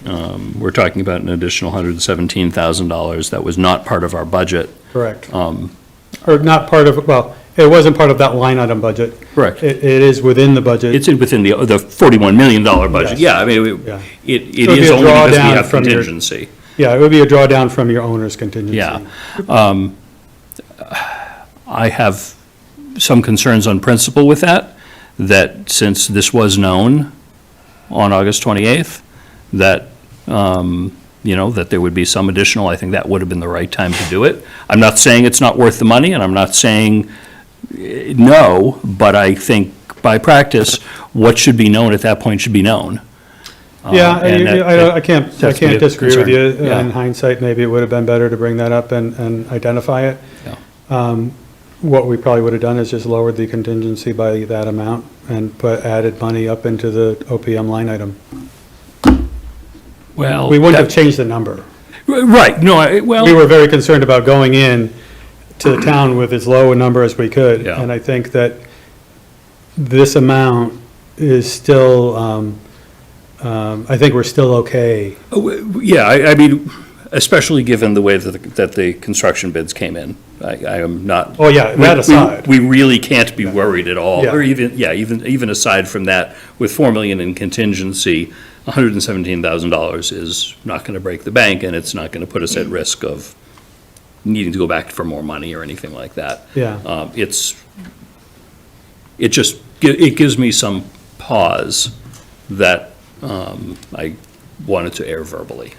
yet. we're talking about an additional $117,000 that was not part of our budget. Correct. Or not part of, well, it wasn't part of that line item budget. Correct. It is within the budget. It's within the $41 million budget. Yes. Yeah, I mean, Yeah. it So it'd be is a only because we drawdown have from your- contingency. Yeah, it would be a drawdown from your owner's contingency. Yeah. I have some concerns on principle with that since this was known on August 28th, that, that there would be some additional, I think that would have been the right time to do it. I'm not saying it's not worth the money, and I'm not saying no, but I think by practice, what should be known at that point should be known. Yeah, And that- I can't that's be a disagree with you. concern. Yeah. In hindsight, maybe it would have been better to bring that up and identify it. Yeah. What we probably would have done is just lowered the contingency by that amount and added money up into the OPM line item. Well. We wouldn't have changed the number. Right, no, well. We were very concerned about going in to the town with as low a number as we could. Yeah. And I think that this amount is still, I think we're still okay. Yeah, I mean, especially given the way that the construction bids came in. I am not. Oh, yeah, that aside. We really can't be worried at all, Yeah. or even aside from that, with $4 million in contingency, $117,000 is not going to break the bank, and it's not going to put us at risk of needing to go back for more money or anything like that. Yeah. It gives me some pause that I wanted to air verbally.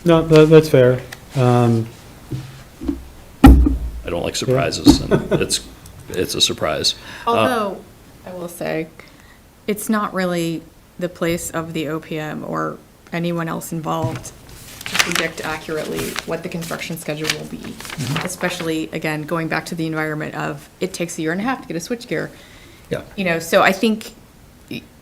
No, that's fair. I don't like surprises, and it's a surprise. Although, I will say, it's not really the place of the OPM or anyone else involved to predict accurately what the construction schedule will be. Especially, again, going back to the environment of, it takes a year and a half to get a switchgear. Yeah. So I think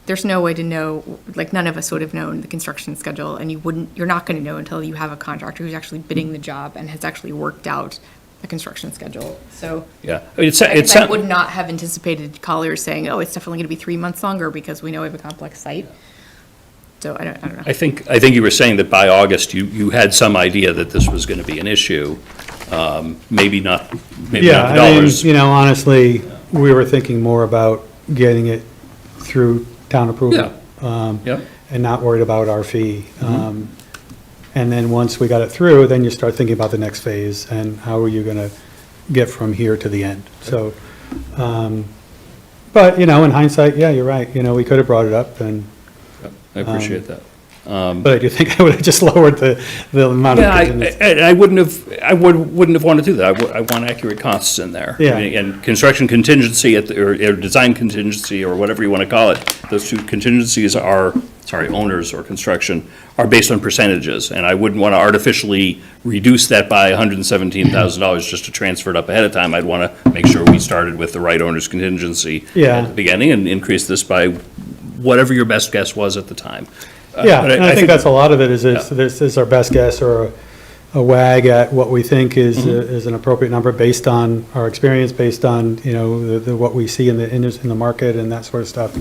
there's no way to know, like, none of us would have known the construction schedule, and you're not gonna know until you have a contractor who's actually bidding the job and has actually worked out the construction schedule. So Yeah. I mean, I would not have anticipated Colliers saying, oh, it's definitely gonna be 3 months longer because we know we have a complex site. So I don't know. I think you were saying that by August, you had some idea that this was going to be an issue, maybe not the Yeah, I mean, dollars. honestly, we were thinking more about getting it through town approval. Yep. And not worried about our fee. And then once we got it through, then you start thinking about the next phase and how are you going to get from here to the end. So, but, in hindsight, yeah, you're right. We could have brought it up and, I appreciate that. but I do think I would have just lowered the amount of Yeah, contingency. I wouldn't have wanted to do that. I want accurate costs in there. Yeah. And construction contingency or design contingency, or whatever you want to call it, those two contingencies owners or construction, are based on percentages. And I wouldn't want to artificially reduce that by $117,000 just to transfer it up ahead of time. I'd want to make sure we started with the right owner's contingency Yeah. at the beginning and increase this by whatever your best guess was at the time. Yeah, But and I think that's a lot of it, is this is our best guess or a wag at what we think is an appropriate number based on our experience, based on, what we see in the market and that sort of stuff.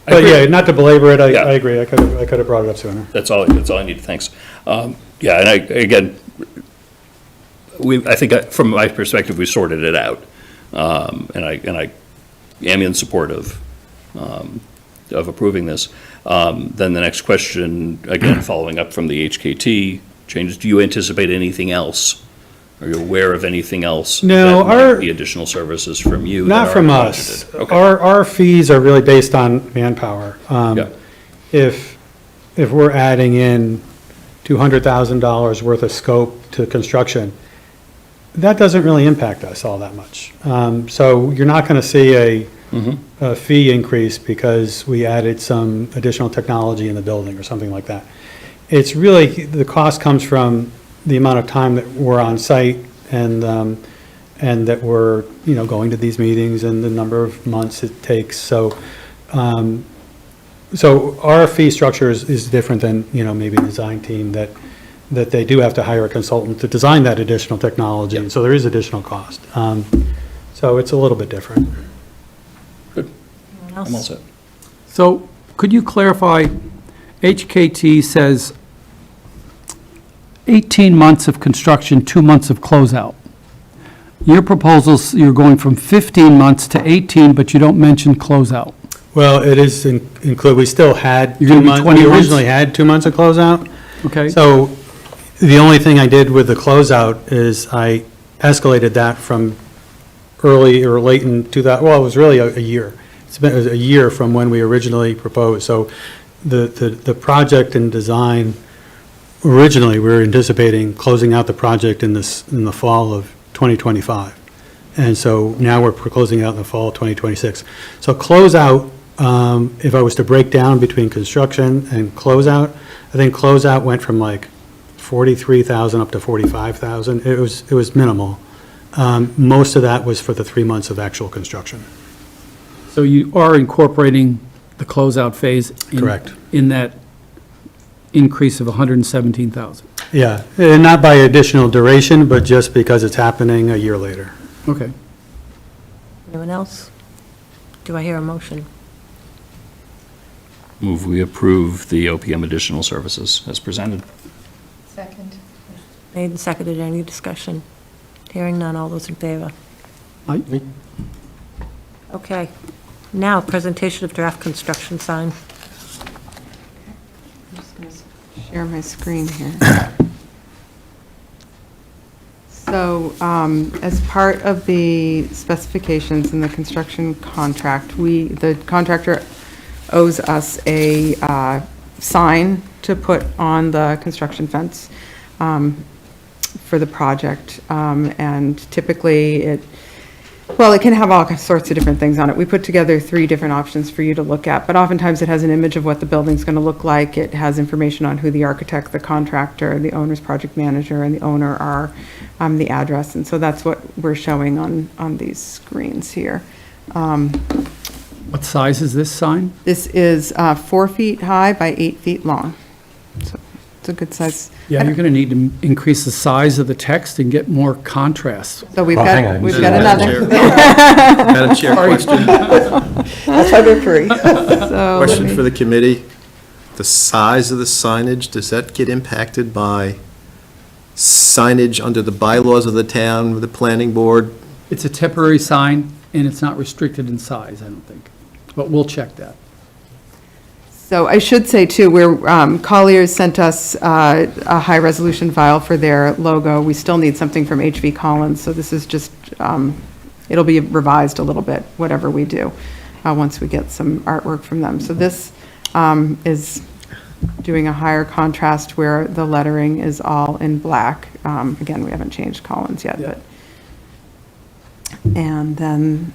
But yeah, not to belabor it, Yeah. I agree, I could have brought it up sooner. That's all I need, thanks. Yeah, and again, I think from my perspective, we sorted it out. And I am in support of approving this. Then the next question, again, following up from the HKT changes, do you anticipate anything else? Are you aware of anything else? No, that might be additional services from you? Not that from aren't us. budgeted? Okay. Our fees are really based on manpower. Yeah. If we're adding in $200,000 worth of scope to construction, that doesn't really impact us all that much. So you're not going to see a fee increase because we added some additional technology in the building or something like that. It's really, the cost comes from the amount of time that we're on site and that we're, going to these meetings and the number of months it takes. So, so our fee structure is different than, maybe the design team that they do have to hire a consultant to design that additional technology. And so there is additional cost. So it's a little bit different. Anyone else? I'm all set. So could you clarify, HKT says 18 months of construction, 2 months of closeout. Your proposals, you're going from 15 months to 18, but you don't mention closeout. Well, it is include, we still had You're gonna 2 be months, 20 we months? originally had 2 months of closeout. Okay? So the only thing I did with the closeout is I escalated that from early or late in 2000, well, it was really a year. It's been a year from when we originally proposed. So the project and design, originally, we were anticipating closing out the project in the fall of 2025. And so now we're closing out in the fall of 2026. So closeout, if I was to break down between construction and closeout, I think closeout went from like 43,000 up to 45,000. It was minimal. Most of that was for the 3 months of actual construction. So you are incorporating the closeout phase? Correct. In that increase of 117,000? Yeah, and not by additional duration, but just because it's happening a year later. Okay. Anyone else? Do I hear a motion? Move we approve the OPM additional services as presented. Second. Made and seconded, any discussion? Hearing none, all those in favor? Aye. Okay. Now, presentation of draft construction sign. I'm just going to share my screen here. So, as part of the specifications in the construction contract, the contractor owes us a sign to put on the construction fence for the project. And typically, it can have all sorts of different things on it. We put together 3 different options for you to look at, but oftentimes it has an image of what the building's going to look like. It has information on who the architect, the contractor, the owner's project manager, and the owner are, the address. And so that's what we're showing on these screens here. What size is this sign? This is 4 feet high by 8 feet long. So it's a good size. Yeah, you're going to need to increase the size of the text and get more contrast. So we've Oh, hang got, on. we've got another. Madam Chair, question That's why they're free. So let me- for the committee. The size of the signage, does that get impacted by signage under the bylaws of the town, the planning board? It's a temporary sign, and it's not restricted in size, I don't think. But we'll check that. So I should say too, Colliers sent us a high-resolution file for their logo. We still need something from HV Collins, so this is just, it'll be revised a little bit, whatever we do, once we get some artwork from them. So this is doing a higher contrast where the lettering is all in black. Again, we haven't changed Collins yet, but. And then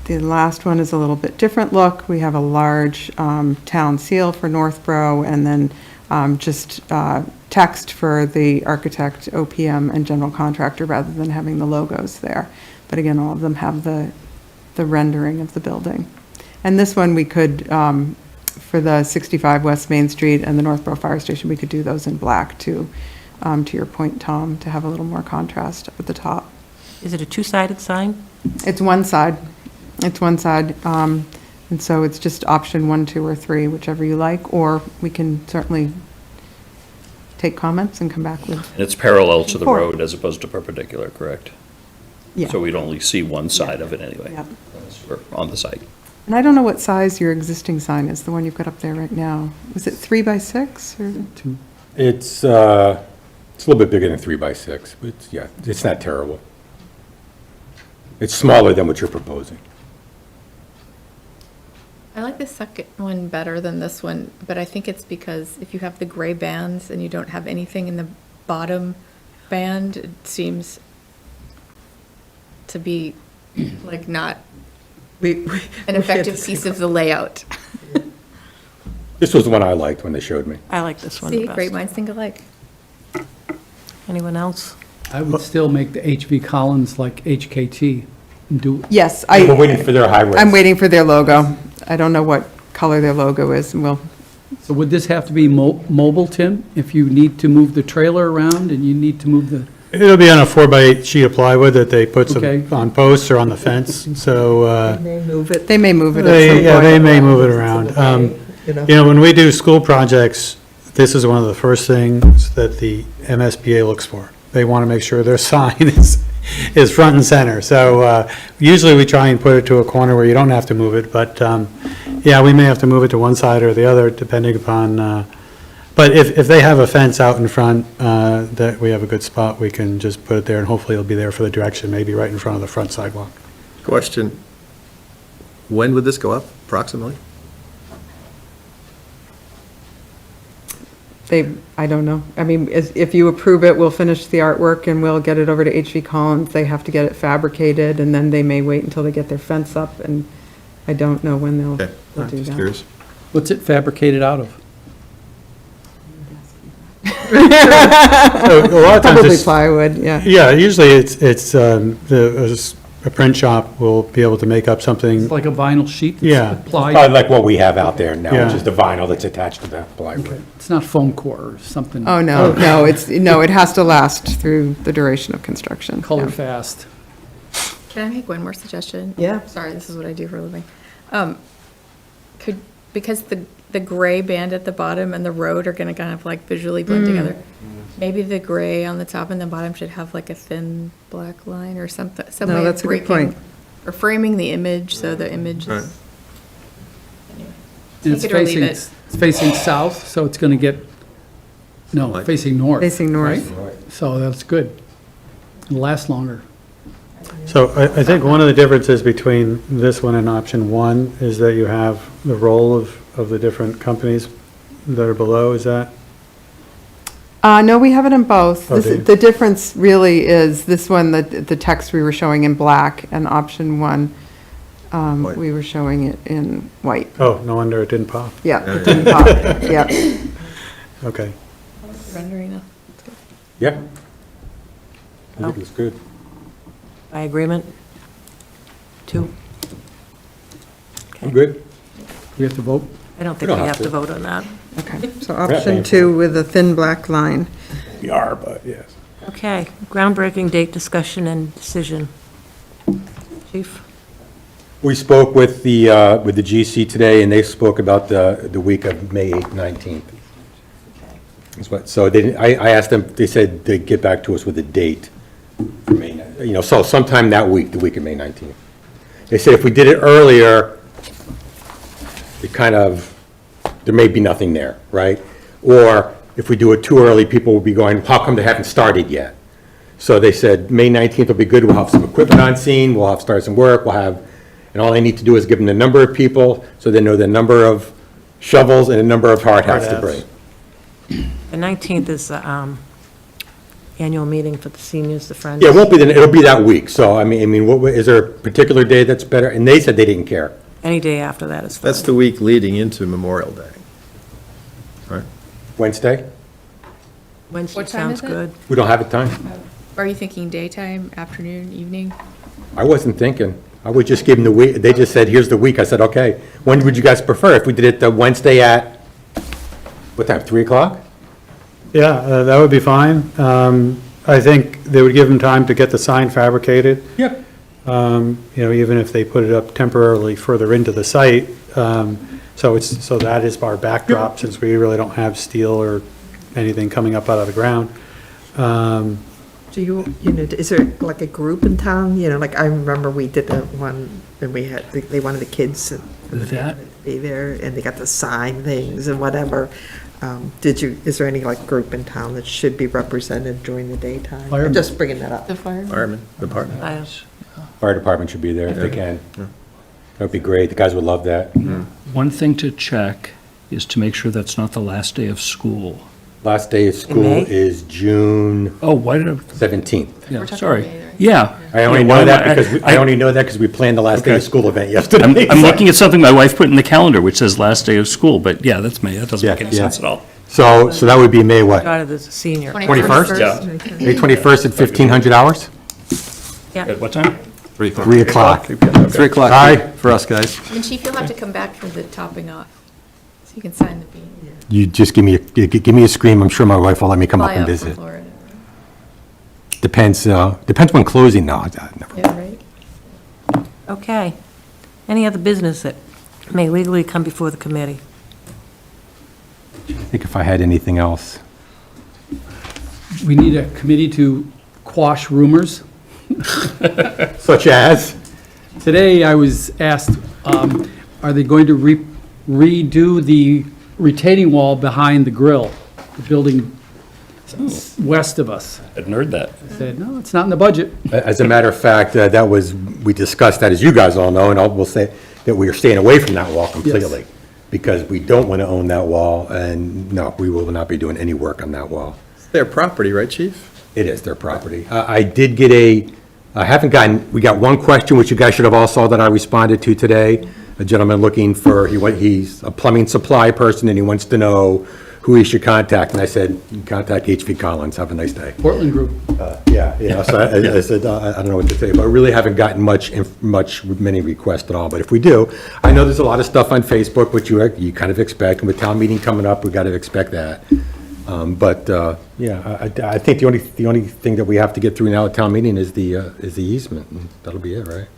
the last one is a little bit different look. We have a large town seal for Northborough, and then just text for the architect, OPM, and general contractor, rather than having the logos there. But again, all of them have the rendering of the building. And this one, we could, for the 65 West Main Street and the Northborough Fire Station, we could do those in black too, to your point, Tom, to have a little more contrast up at the top. Is it a two-sided sign? It's one side. It's one side. And so it's just option 1, 2, or 3, whichever you like, or we can certainly take comments and come back with. And it's parallel to the Four. road as opposed to perpendicular, correct? Yeah. So we'd only see one side of it anyway. Yep. Or on the site. And I don't know what size your existing sign is, the one you've got up there right now. Was it 3 by 6 or? It's a little bit bigger than 3 by 6, but yeah, it's not terrible. It's smaller than what you're proposing. I like the second one better than this one, but I think it's because if you have the gray bands and you don't have anything in the bottom band, it seems to be like not an effective piece of the layout. This was the one I liked when they showed me. I like this one the See, best. great minds think alike. Anyone else? I would still make the HV Collins like HKT and do, Yes, We're waiting for their high res. I'm waiting for their logo. I don't know what color their logo is, and we'll, so would this have to be mobile, Tim? If you need to move the trailer around and you need to move the, It'll be on a 4x8 sheet of plywood that they put Okay. some on posts or on the fence, so, They move it, they may move it at some point. yeah, they may move it around. you know. You know, when we do school projects, this is one of the first things that the MSBA looks for. They want to make sure their sign is front and center. So usually we try and put it to a corner where you don't have to move it, but yeah, we may have to move it to one side or the other depending upon, but if they have a fence out in front that we have a good spot, we can just put it there and hopefully it'll be there for the direction, maybe right in front of the front sidewalk. Question, when would this go up approximately? I don't know. I mean, if you approve it, we'll finish the artwork and we'll get it over to HV Collins. They have to get it fabricated, and then they may wait until they get their fence up, and I don't know when they'll Okay, they'll do just that. curious. what's it fabricated out of? So a lot of times Probably it's- plywood, yeah. Yeah, usually it's a print shop will be able to make up something. It's like a vinyl sheet Yeah. that's applied? Probably like what we have out there now, Yeah. which is the vinyl that's attached to the plywood. It's not foam core or something? Oh, no, no, it has to last through the duration of construction. Color yeah. fast. Can I make one more suggestion? Yeah. Sorry, this is what I do for a living. Because the gray band at the bottom and the road are gonna kind of like visually blend together, maybe the gray on the top and the bottom should have like a thin black line or something, some No, way of that's a good breaking. point. Or framing the image, so the image Right. is. And it's Take it or leave facing, it. it's facing south, so it's going to get, no, Like- facing north. Facing north. right? So that's good. It'll last longer. So I think one of the differences between this one and option one is that you have the role of the different companies that are below, is that? No, we have it in both. Oh, do you? The difference really is this one, the text we were showing in black, and option one, White. we were showing it in white. Oh, no wonder it didn't pop. Yeah, it didn't pop, yeah. Okay. Rendering up. Yeah. I think it's good. By agreement? 2? I'm good. We have to vote? I don't think don't we have have to to. vote on that. Okay, so option 2 with a thin black line. We are, but yes. Okay, groundbreaking date discussion and decision. Chief? We spoke with the GC today, and they spoke about the week of May 8th, 19th. So they, I asked them, they said they'd get back to us with a date for May, so sometime that week, the week of May 19th. They said if we did it earlier, it kind of there may be nothing there, right? Or if we do it too early, people will be going, how come they haven't started yet? So they said, May 19th will be good, we'll have some equipment on scene, we'll have start some work, and all they need to do is give them the number of people, so they know the number of shovels and the number of hard hats to Hard hats. bring. The 19th is the annual meeting for the seniors, the Friends. Yeah, it won't be, it'll be that week, so, I mean, is there a particular day that's better? And they said they didn't care. Any day after that is fine. That's the week leading into Memorial Day. Wednesday? Wednesday What time sounds is it? good. We don't have a time. Are you thinking daytime, afternoon, evening? I wasn't thinking. I would just give them the week, they just said, here's the week. I said, okay. When would you guys prefer? If we did it the Wednesday at, what time, 3 o'clock? Yeah, that would be fine. I think they would give them time to get the sign fabricated. Yep. Even if they put it up temporarily further into the site. So that is our backdrop, since we really don't have steel or anything coming up out of the ground. Do is there like a group in town, like I remember we did that one, and we had, they wanted the kids to be there, and they got to sign things and whatever. Is there any like group in town that should be represented during the daytime? I'm Firemen. just bringing that up. The fire? Fireman, department. Fire department should be there if they can. That'd be great. The guys would love that. One thing to check is to make sure that's not the last day of school. Last day of school May? is June Oh, why did I, 17th. yeah, talking sorry. May, right? Yeah. I only Yeah, why know am that because, I only know that because we planned the last day of Okay. school event yesterday. I'm looking at something my wife put in the calendar, which says last day of school, but yeah, that's May, that doesn't make any Yeah, yeah. sense at all. So that would be May what? Daughter is a senior. 21st? Yeah. May 21st at 1500 hours? At what time? 3 o'clock. 3 o'clock Aye. for us, guys. And Chief, you'll have to come back for the topping off, so you can sign the bean. You just give me a scream. I'm sure my wife will let me come up Fly and out from visit. Florida. Depends when closing, no. Never. Yeah, right? Okay. Any other business that may legally come before the committee? I think if I had anything else. We need a committee to quash rumors. Such as? Today, I was asked, are they going to redo the retaining wall behind the grill, the building west of us? I'd heard that. I said, no, it's not in the budget. As a matter of fact, we discussed that, as you guys all know, and we'll say that we are staying away from that wall completely. Because we don't want to own that wall, and no, we will not be doing any work on that wall. It's their property, right, Chief? It is their property. I did get we got one question, which you guys should have all saw that I responded to today. A gentleman looking he's a plumbing supply person, and he wants to know who he should contact. And I said, you can contact HV Collins. Have a nice day. Portland Group. So I said, I don't know what to say, but I really haven't gotten many requests at all. But if we do, I know there's a lot of stuff on Facebook, which you kind of expect, and with town meeting coming up, we got to expect that. I think the only thing that we have to get through now at town meeting is the easement, and that'll be it, right?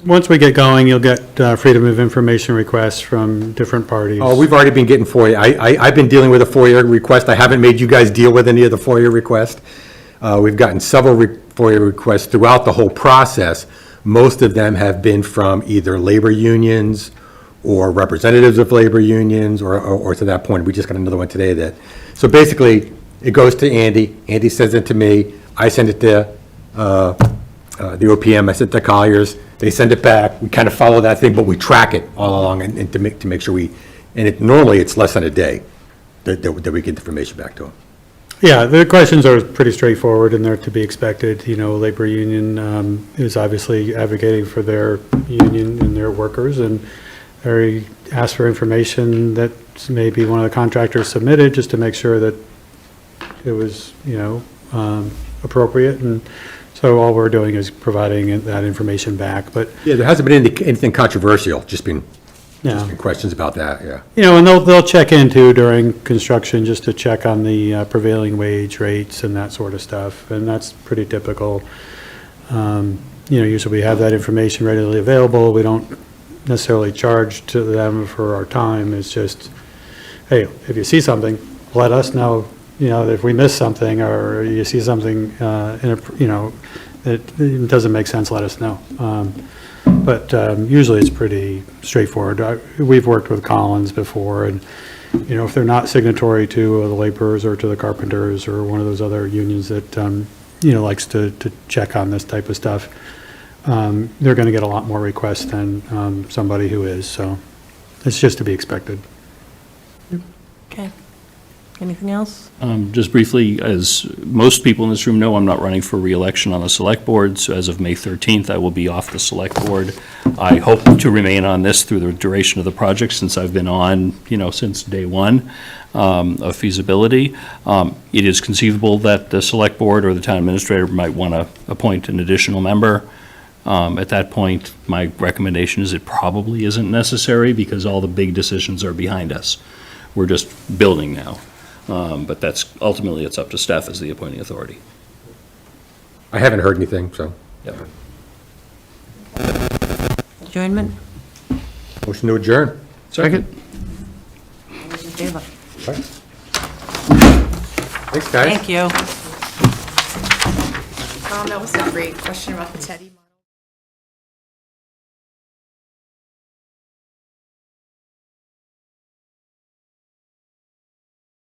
Once we get going, you'll get freedom of information requests from different parties. Oh, we've already been getting FOIA. I've been dealing with a FOIA request. I haven't made you guys deal with any of the FOIA requests. We've gotten several FOIA requests throughout the whole process. Most of them have been from either labor unions or representatives of labor unions, or to that point, we just got another one today so basically, it goes to Andy. Andy sends it to me. I send it to the OPM. I send it to Colliers. They send it back. We kind of follow that thing, but we track it all along and to make sure normally it's less than a day that we get information back to them. Yeah, the questions are pretty straightforward, and they're to be expected. Labor union is obviously advocating for their union and their workers, and they ask for information that maybe one of the contractors submitted, just to make sure that it was, appropriate. And so all we're doing is providing that information back. But Yeah, there hasn't been anything controversial, just been yeah, questions about that, yeah. and they'll check into during construction just to check on the prevailing wage rates and that sort of stuff, and that's pretty typical. Usually we have that information readily available. We don't necessarily charge to them for our time. It's just, hey, if you see something, let us know. If we miss something, or you see something that doesn't make sense, let us know. But usually it's pretty straightforward. We've worked with Collins before, and, you know, if they're not signatory to the laborers or to the carpenters or one of those other unions that, you know, likes to check on this type of stuff, they're going to get a lot more requests than somebody who is, so it's just to be expected. Okay. Anything else? Just briefly, as most people in this room know, I'm not running for reelection on the Select Board, so as of May 13th, I will be off the Select Board. I hope to remain on this through the duration of the project, since I've been on, you know, since day one of feasibility. It is conceivable that the Select Board or the Town Administrator might want to appoint an additional member. At that point, my recommendation is it probably isn't necessary, because all the big decisions are behind us. We're just building now. But that's, ultimately, it's up to staff as the appointing authority. I haven't heard anything, so. Yep. Adjournment? Motion to adjourn. Second? All those in favor? Thanks, guys. Thank you. That was a great question about the Teddy.